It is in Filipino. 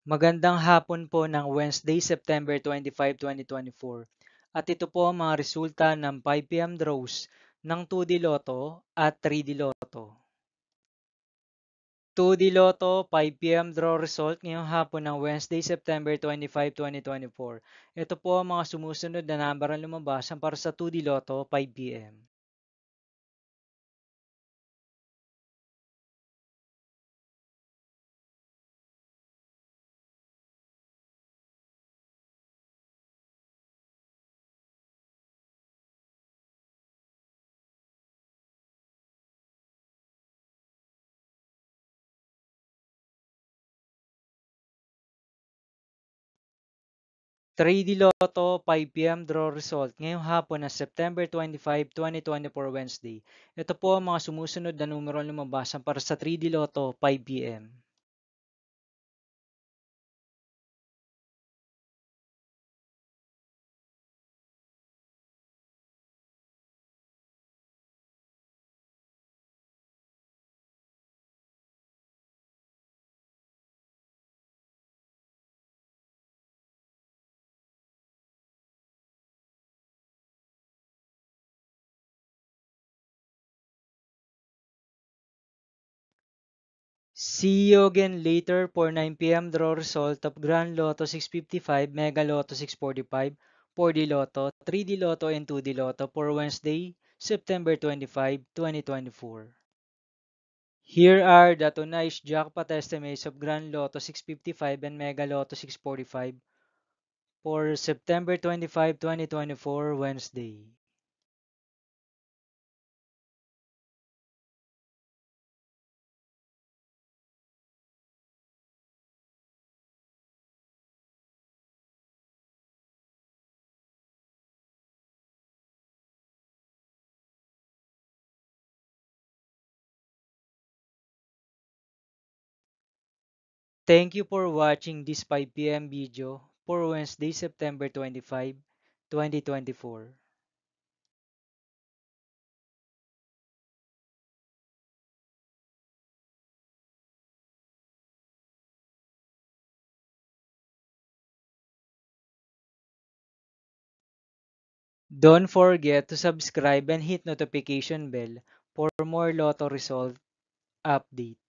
Magandang hapon po ng Wednesday, September 25, 2024. At ito po ang mga resulta ng 5 PM draws ng 2D Lotto at 3D Lotto. 2D Lotto 5 PM draw result ngayong hapon ng Wednesday, September 25, 2024. Ito po ang mga sumusunod na number ang lumabas para sa 2D Lotto 5 PM. 3D Lotto 5 PM draw result ngayong hapon ng September 25, 2024 Wednesday. Ito po ang mga sumusunod na numero ang lumabas para sa 3D Lotto 5 PM. See you again later for 9 PM draw result of Grand Lotto 655, Mega Lotto 645, 4D Lotto, 3D Lotto, and 2D Lotto for Wednesday, September 25, 2024. Here are the tonight's jackpot estimates of Grand Lotto 655 and Mega Lotto 645 for September 25, 2024, Wednesday. Thank you for watching this 5 PM video for Wednesday, September 25, 2024. Don't forget to subscribe and hit notification bell for more Lotto result update.